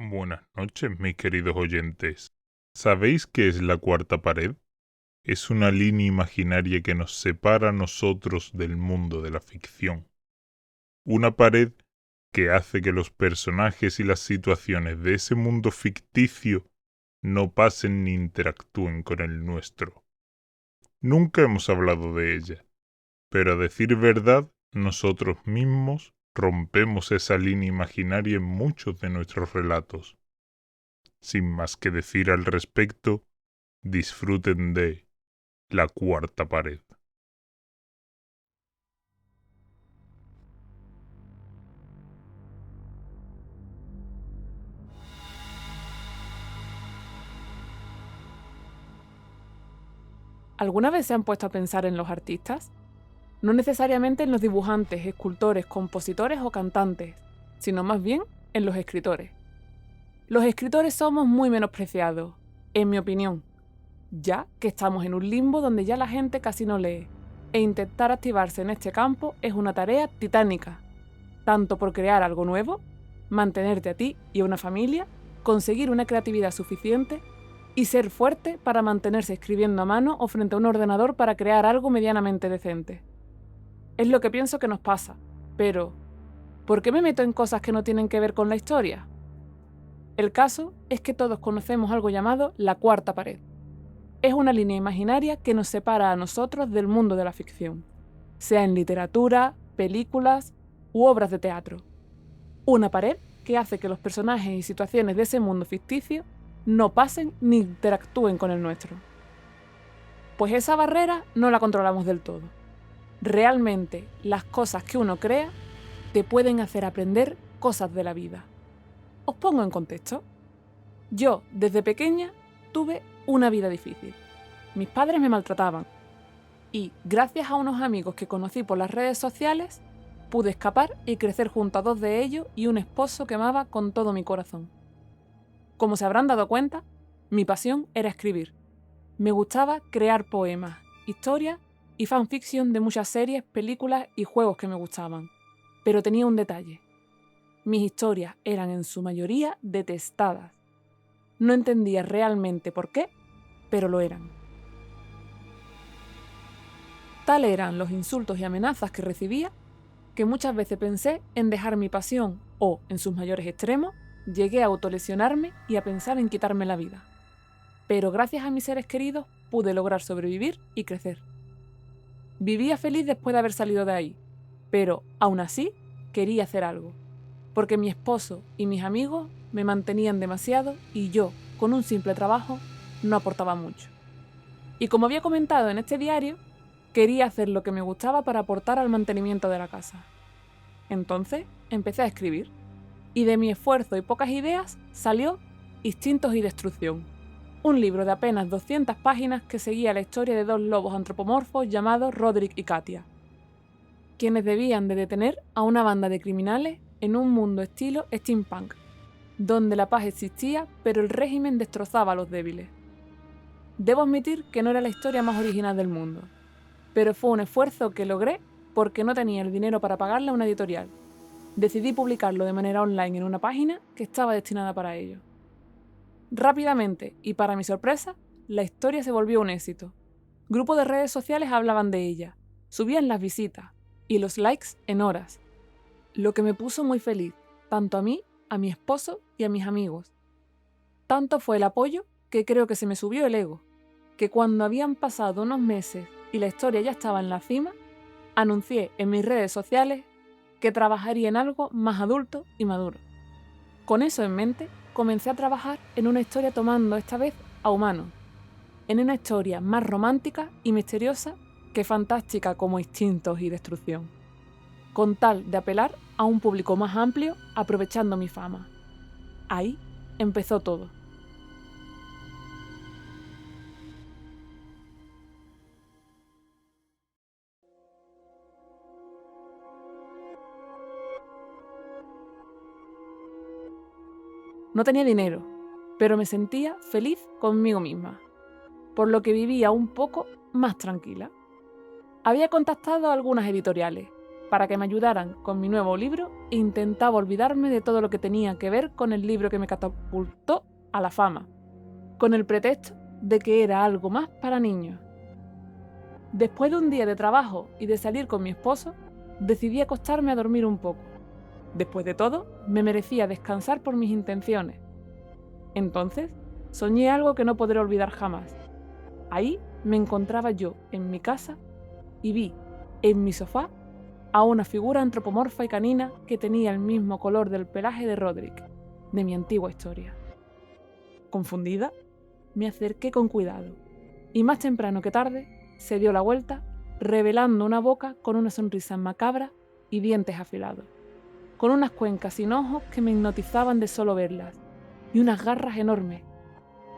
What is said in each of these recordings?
Buenas noches, mis queridos oyentes. ¿Sabéis qué es la cuarta pared? Es una línea imaginaria que nos separa a nosotros del mundo de la ficción. Una pared que hace que los personajes y las situaciones de ese mundo ficticio no pasen ni interactúen con el nuestro. Nunca hemos hablado de ella, pero a decir verdad, nosotros mismos rompemos esa línea imaginaria en muchos de nuestros relatos. Sin más que decir al respecto, disfruten de La cuarta pared. ¿Alguna vez se han puesto a pensar en los artistas? No necesariamente en los dibujantes, escultores, compositores o cantantes, sino más bien en los escritores. Los escritores somos muy menospreciados, en mi opinión, ya que estamos en un limbo donde ya la gente casi no lee, e intentar activarse en este campo es una tarea titánica, tanto por crear algo nuevo, mantenerte a ti y a una familia, conseguir una creatividad suficiente y ser fuerte para mantenerse escribiendo a mano o frente a un ordenador para crear algo medianamente decente. Es lo que pienso que nos pasa, pero ¿por qué me meto en cosas que no tienen que ver con la historia? El caso es que todos conocemos algo llamado la cuarta pared. Es una línea imaginaria que nos separa a nosotros del mundo de la ficción, sea en literatura, películas u obras de teatro. Una pared que hace que los personajes y situaciones de ese mundo ficticio no pasen ni interactúen con el nuestro. Pues esa barrera no la controlamos del todo. Realmente, las cosas que uno crea te pueden hacer aprender cosas de la vida. Os pongo en contexto. Yo, desde pequeña, tuve una vida difícil. Mis padres me maltrataban. Y, gracias a unos amigos que conocí por las redes sociales, pude escapar y crecer junto a dos de ellos y un esposo que amaba con todo mi corazón. Como se habrán dado cuenta, mi pasión era escribir. Me gustaba crear poemas, historias y fanfiction de muchas series, películas y juegos que me gustaban. Pero tenía un detalle. Mis historias eran en su mayoría detestadas. No entendía realmente por qué, pero lo eran. Tal eran los insultos y amenazas que recibía, que muchas veces pensé en dejar mi pasión o, en sus mayores extremos, llegué a autolesionarme y a pensar en quitarme la vida. Pero gracias a mis seres queridos pude lograr sobrevivir y crecer. Vivía feliz después de haber salido de ahí, pero aún así quería hacer algo, porque mi esposo y mis amigos me mantenían demasiado y yo, con un simple trabajo, no aportaba mucho. Y como había comentado en este diario, quería hacer lo que me gustaba para aportar al mantenimiento de la casa. Entonces empecé a escribir, y de mi esfuerzo y pocas ideas salió Instintos y Destrucción, un libro de apenas 200 páginas que seguía la historia de dos lobos antropomorfos llamados Roderick y Katia, quienes debían de detener a una banda de criminales en un mundo estilo steampunk, donde la paz existía pero el régimen destrozaba a los débiles. Debo admitir que no era la historia más original del mundo, pero fue un esfuerzo que logré porque no tenía el dinero para pagarle a una editorial. Decidí publicarlo de manera online en una página que estaba destinada para ello. Rápidamente, y para mi sorpresa, la historia se volvió un éxito. Grupos de redes sociales hablaban de ella, subían las visitas y los likes en horas, lo que me puso muy feliz, tanto a mí, a mi esposo y a mis amigos. Tanto fue el apoyo que creo que se me subió el ego, que cuando habían pasado unos meses y la historia ya estaba en la cima, anuncié en mis redes sociales que trabajaría en algo más adulto y maduro. Con eso en mente, comencé a trabajar en una historia tomando esta vez a humanos, en una historia más romántica y misteriosa que fantástica como Instintos y Destrucción, con tal de apelar a un público más amplio aprovechando mi fama. Ahí empezó todo. No tenía dinero, pero me sentía feliz conmigo misma, por lo que vivía un poco más tranquila. Había contactado a algunas editoriales, para que me ayudaran con mi nuevo libro e intentaba olvidarme de todo lo que tenía que ver con el libro que me catapultó a la fama, con el pretexto de que era algo más para niños. Después de un día de trabajo y de salir con mi esposo, decidí acostarme a dormir un poco. Después de todo, me merecía descansar por mis intenciones. Entonces, soñé algo que no podré olvidar jamás. Ahí me encontraba yo en mi casa y vi, en mi sofá, a una figura antropomorfa y canina que tenía el mismo color del pelaje de Roderick, de mi antigua historia. Confundida, me acerqué con cuidado, y más temprano que tarde, se dio la vuelta, revelando una boca con una sonrisa macabra y dientes afilados, con unas cuencas sin ojos que me hipnotizaban de solo verlas, y unas garras enormes,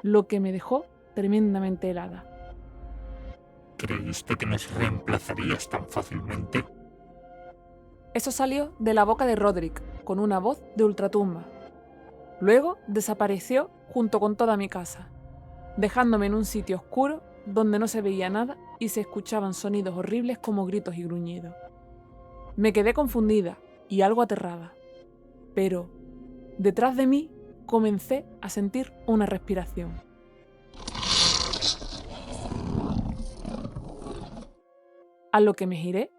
lo que me dejó tremendamente helada. ¿Creíste que nos reemplazarías tan fácilmente? Eso salió de la boca de Roderick, con una voz de ultratumba. Luego desapareció junto con toda mi casa, dejándome en un sitio oscuro donde no se veía nada y se escuchaban sonidos horribles como gritos y gruñidos. Me quedé confundida y algo aterrada, pero detrás de mí comencé a sentir una respiración. A lo que me giré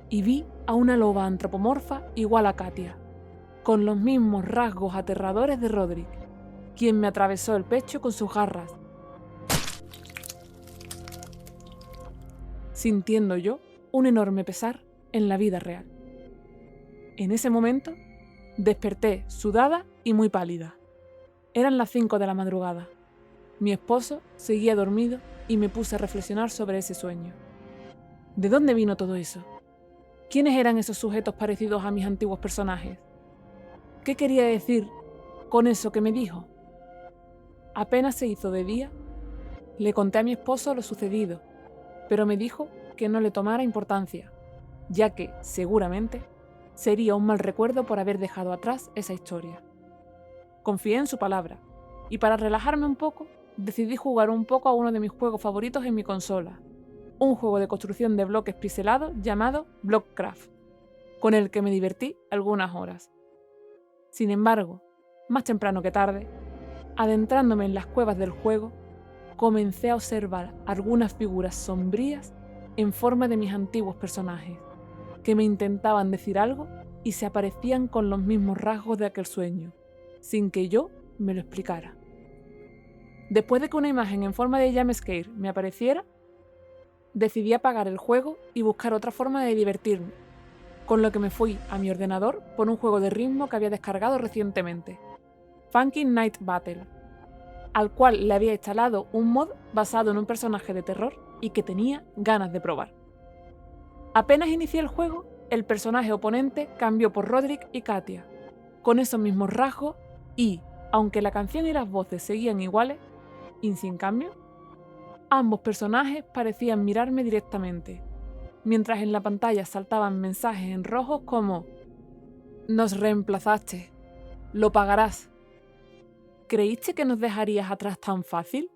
y vi a una loba antropomorfa igual a Katia, con los mismos rasgos aterradores de Roderick, quien me atravesó el pecho con sus garras, sintiendo yo un enorme pesar en la vida real. En ese momento, desperté sudada y muy pálida. Eran las 5 de la madrugada. Mi esposo seguía dormido y me puse a reflexionar sobre ese sueño. ¿De dónde vino todo eso? ¿Quiénes eran esos sujetos parecidos a mis antiguos personajes? ¿Qué quería decir con eso que me dijo? Apenas se hizo de día, le conté a mi esposo lo sucedido, pero me dijo que no le tomara importancia, ya que, seguramente, sería un mal recuerdo por haber dejado atrás esa historia. Confié en su palabra, y para relajarme un poco, decidí jugar un poco a uno de mis juegos favoritos en mi consola, un juego de construcción de bloques pixelados llamado Blockcraft, con el que me divertí algunas horas. Sin embargo, más temprano que tarde, adentrándome en las cuevas del juego, comencé a observar algunas figuras sombrías en forma de mis antiguos personajes, que me intentaban decir algo y se aparecían con los mismos rasgos de aquel sueño, sin que yo me lo explicara. Después de que una imagen en forma de jumpscare me apareciera, decidí apagar el juego y buscar otra forma de divertirme, con lo que me fui a mi ordenador por un juego de ritmo que había descargado recientemente, Funky Night Battle, al cual le había instalado un mod basado en un personaje de terror y que tenía ganas de probar. Apenas inicié el juego, el personaje oponente cambió por Roderick y Katia, con esos mismos rasgos y, aunque la canción y las voces seguían iguales, y sin cambio, ambos personajes parecían mirarme directamente, mientras en la pantalla saltaban mensajes en rojos como «Nos reemplazaste, lo pagarás». ¿Creíste que nos dejarías atrás tan fácil?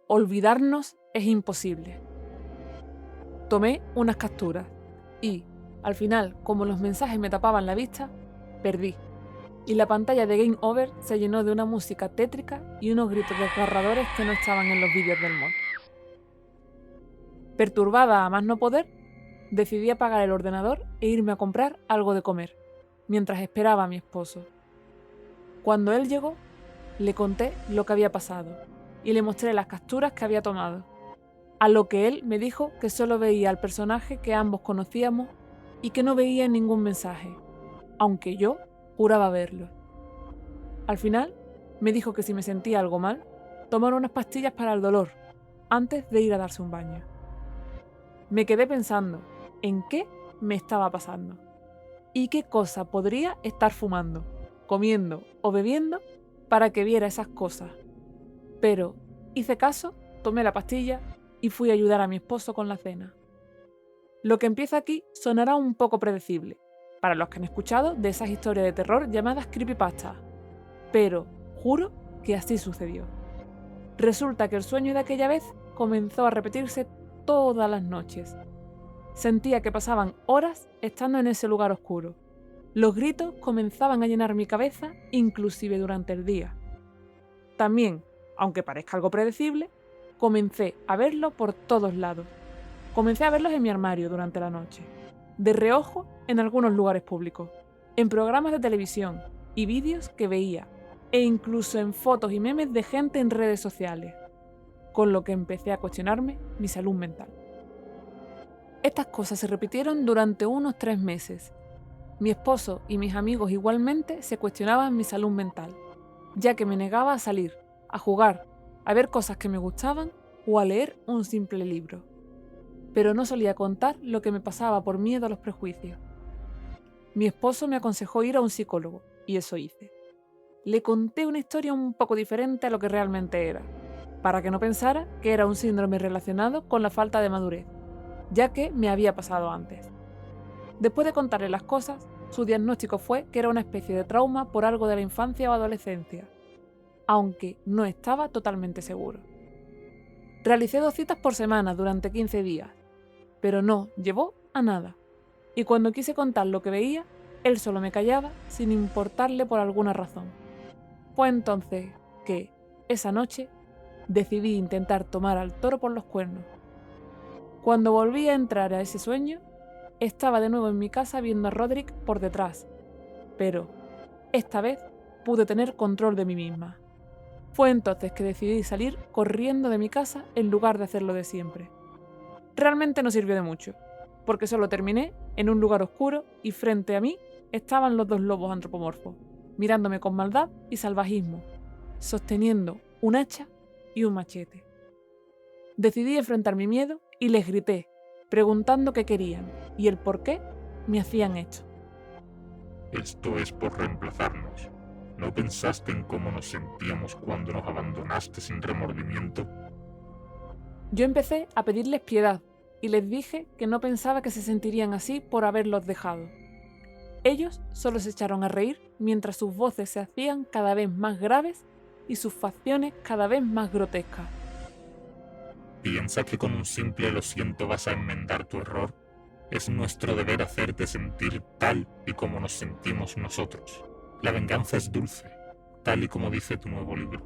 Olvidarnos es imposible. Tomé unas capturas y, al final, como los mensajes me tapaban la vista, perdí, y la pantalla de Game Over se llenó de una música tétrica y unos gritos desgarradores que no estaban en los vídeos del mod. Perturbada a más no poder, decidí apagar el ordenador e irme a comprar algo de comer, mientras esperaba a mi esposo. Cuando él llegó, le conté lo que había pasado y le mostré las capturas que había tomado, a lo que él me dijo que solo veía al personaje que ambos conocíamos y que no veía ningún mensaje, aunque yo juraba verlo. Al final, me dijo que si me sentía algo mal, tomara unas pastillas para el dolor, antes de ir a darse un baño. Me quedé pensando en qué me estaba pasando y qué cosa podría estar fumando, comiendo o bebiendo para que viera esas cosas. Pero hice caso, tomé la pastilla y fui a ayudar a mi esposo con la cena. Lo que empieza aquí sonará un poco predecible, para los que han escuchado de esas historias de terror llamadas creepypastas, pero juro que así sucedió. Resulta que el sueño de aquella vez comenzó a repetirse todas las noches. Sentía que pasaban horas estando en ese lugar oscuro. Los gritos comenzaban a llenar mi cabeza, inclusive durante el día. También, aunque parezca algo predecible, comencé a verlo por todos lados. Comencé a verlos en mi armario durante la noche, de reojo en algunos lugares públicos, en programas de televisión y vídeos que veía, e incluso en fotos y memes de gente en redes sociales, con lo que empecé a cuestionarme mi salud mental. Estas cosas se repitieron durante unos 3 meses. Mi esposo y mis amigos igualmente se cuestionaban mi salud mental, ya que me negaba a salir, a jugar, a ver cosas que me gustaban o a leer un simple libro. Pero no solía contar lo que me pasaba por miedo a los prejuicios. Mi esposo me aconsejó ir a un psicólogo, y eso hice. Le conté una historia un poco diferente a lo que realmente era, para que no pensara que era un síndrome relacionado con la falta de madurez, ya que me había pasado antes. Después de contarle las cosas, su diagnóstico fue que era una especie de trauma por algo de la infancia o adolescencia, aunque no estaba totalmente seguro. Realicé 2 citas por semana durante 15 días, pero no llevó a nada, y cuando quise contar lo que veía, él solo me callaba sin importarle por alguna razón. Fue entonces que, esa noche, decidí intentar tomar al toro por los cuernos. Cuando volví a entrar a ese sueño, estaba de nuevo en mi casa viendo a Roderick por detrás, pero esta vez pude tener control de mí misma. Fue entonces que decidí salir corriendo de mi casa en lugar de hacerlo de siempre. Realmente no sirvió de mucho, porque solo terminé en un lugar oscuro y frente a mí estaban los 2 lobos antropomorfos, mirándome con maldad y salvajismo, sosteniendo un hacha y un machete. Decidí enfrentar mi miedo y les grité, preguntando qué querían y el por qué me hacían esto. Esto es por reemplazarnos. ¿No pensaste en cómo nos sentíamos cuando nos abandonaste sin remordimiento? Yo empecé a pedirles piedad y les dije que no pensaba que se sentirían así por haberlos dejado. Ellos solo se echaron a reír mientras sus voces se hacían cada vez más graves y sus facciones cada vez más grotescas. ¿Piensa que con un simple lo siento vas a enmendar tu error? Es nuestro deber hacerte sentir tal y como nos sentimos nosotros. La venganza es dulce, tal y como dice tu nuevo libro.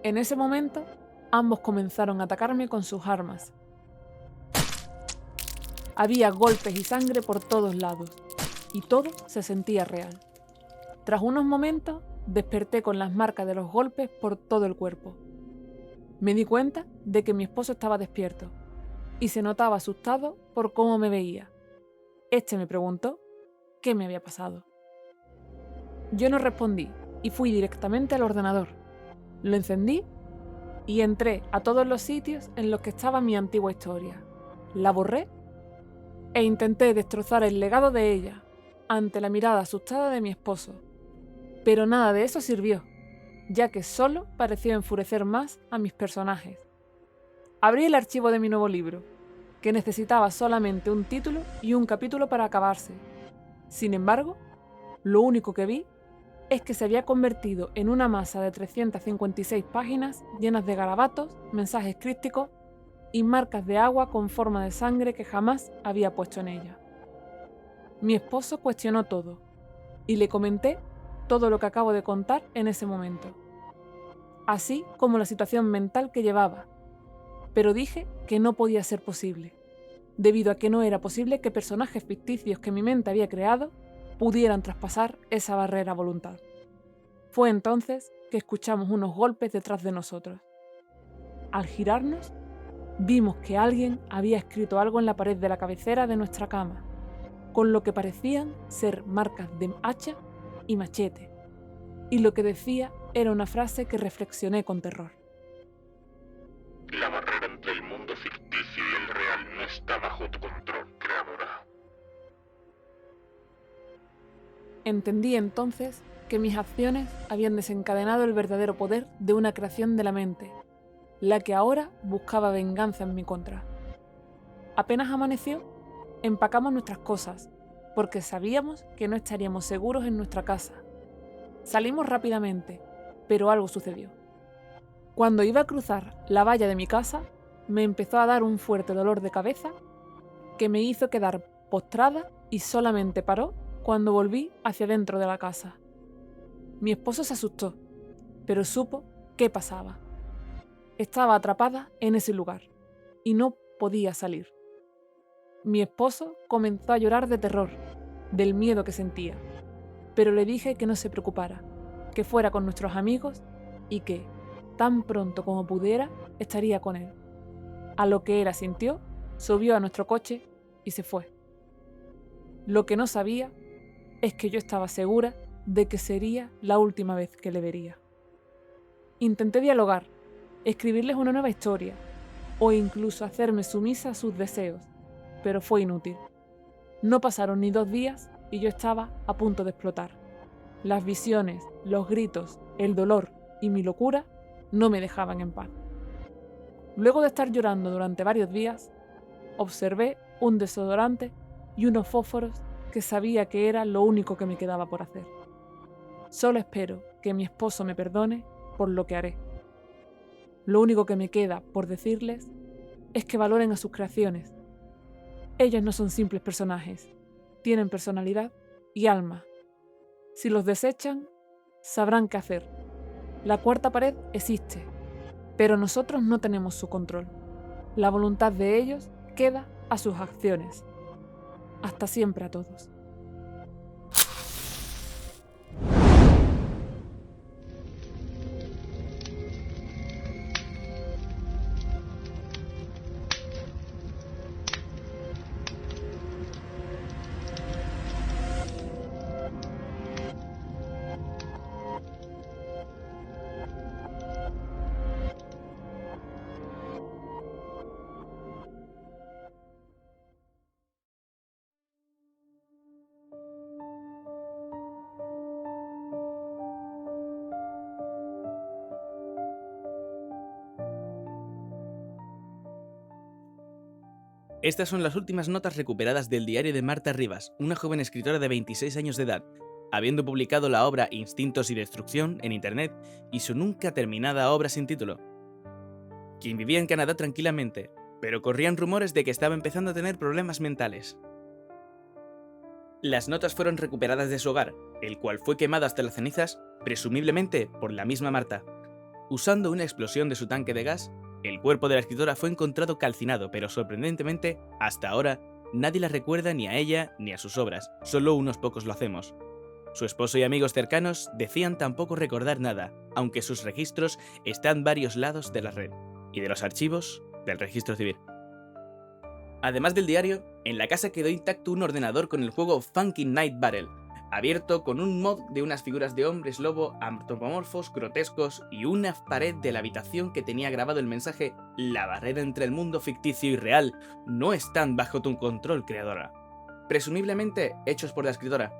En ese momento, ambos comenzaron a atacarme con sus armas. Había golpes y sangre por todos lados, y todo se sentía real. Tras unos momentos, desperté con las marcas de los golpes por todo el cuerpo. Me di cuenta de que mi esposo estaba despierto, y se notaba asustado por cómo me veía. Este me preguntó qué me había pasado. Yo no respondí y fui directamente al ordenador. Lo encendí y entré a todos los sitios en los que estaba mi antigua historia. La borré e intenté destrozar el legado de ella ante la mirada asustada de mi esposo. Pero nada de eso sirvió, ya que solo pareció enfurecer más a mis personajes. Abrí el archivo de mi nuevo libro, que necesitaba solamente un título y un capítulo para acabarse. Sin embargo, lo único que vi es que se había convertido en una masa de 356 páginas llenas de garabatos, mensajes crípticos y marcas de agua con forma de sangre que jamás había puesto en ella. Mi esposo cuestionó todo, y le comenté todo lo que acabo de contar en ese momento, así como la situación mental que llevaba, pero dije que no podía ser posible, debido a que no era posible que personajes ficticios que mi mente había creado pudieran traspasar esa barrera a voluntad. Fue entonces que escuchamos unos golpes detrás de nosotros. Al girarnos, vimos que alguien había escrito algo en la pared de la cabecera de nuestra cama, con lo que parecían ser marcas de hacha y machete, y lo que decía era una frase que reflexioné con terror. La barrera entre el mundo ficticio y el real no está bajo tu control, creadora. Entendí entonces que mis acciones habían desencadenado el verdadero poder de una creación de la mente, la que ahora buscaba venganza en mi contra. Apenas amaneció, empacamos nuestras cosas, porque sabíamos que no estaríamos seguros en nuestra casa. Salimos rápidamente, pero algo sucedió. Cuando iba a cruzar la valla de mi casa, me empezó a dar un fuerte dolor de cabeza que me hizo quedar postrada y solamente paró cuando volví hacia dentro de la casa. Mi esposo se asustó, pero supo qué pasaba. Estaba atrapada en ese lugar y no podía salir. Mi esposo comenzó a llorar de terror, del miedo que sentía, pero le dije que no se preocupara, que fuera con nuestros amigos y que, tan pronto como pudiera, estaría con él. A lo que él asintió, subió a nuestro coche y se fue. Lo que no sabía es que yo estaba segura de que sería la última vez que le vería. Intenté dialogar, escribirles una nueva historia o incluso hacerme sumisa a sus deseos, pero fue inútil. No pasaron ni 2 días y yo estaba a punto de explotar. Las visiones, los gritos, el dolor y mi locura no me dejaban en paz. Luego de estar llorando durante varios días, observé un desodorante y unos fósforos que sabía que era lo único que me quedaba por hacer. Solo espero que mi esposo me perdone por lo que haré. Lo único que me queda por decirles es que valoren a sus creaciones. Ellos no son simples personajes, tienen personalidad y alma. Si los desechan, sabrán qué hacer. La cuarta pared existe, pero nosotros no tenemos su control. La voluntad de ellos queda a sus acciones. Hasta siempre a todos. Estas son las últimas notas recuperadas del diario de Marta Rivas, una joven escritora de 26 años de edad, habiendo publicado la obra Instintos y Destrucción en internet y su nunca terminada obra sin título. Quien vivía en Canadá tranquilamente, pero corrían rumores de que estaba empezando a tener problemas mentales. Las notas fueron recuperadas de su hogar, el cual fue quemado hasta las cenizas, presumiblemente por la misma Marta. Usando una explosión de su tanque de gas, el cuerpo de la escritora fue encontrado calcinado, pero sorprendentemente, hasta ahora, nadie la recuerda ni a ella ni a sus obras, solo unos pocos lo hacemos. Su esposo y amigos cercanos decían tampoco recordar nada, aunque sus registros están en varios lados de la red, y de los archivos del registro civil. Además del diario, en la casa quedó intacto un ordenador con el juego Funky Night Battle, abierto con un mod de unas figuras de hombres lobo antropomorfos, grotescos y una pared de la habitación que tenía grabado el mensaje: la barrera entre el mundo ficticio y real no están bajo tu control, creadora. Presumiblemente hechos por la escritora.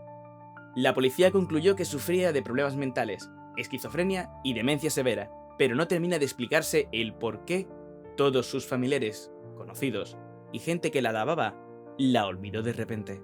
La policía concluyó que sufría de problemas mentales, esquizofrenia y demencia severa, pero no termina de explicarse el por qué todos sus familiares, conocidos y gente que la alababa la olvidó de repente.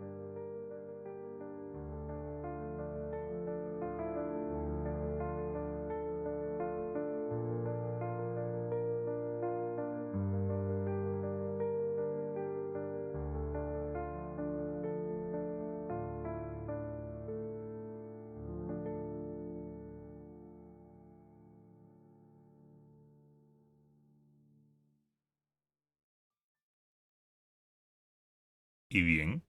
Y bien,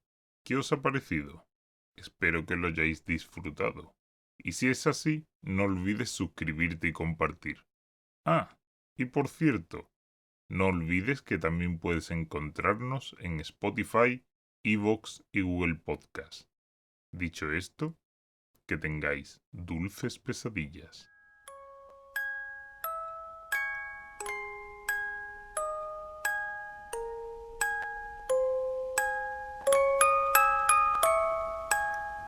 ¿qué os ha parecido? Espero que lo hayáis disfrutado. Y si es así, no olvides suscribirte y compartir. Ah, y por cierto, no olvides que también puedes encontrarnos en Spotify, iVoox y Google Podcast. Dicho esto, que tengáis dulces pesadillas.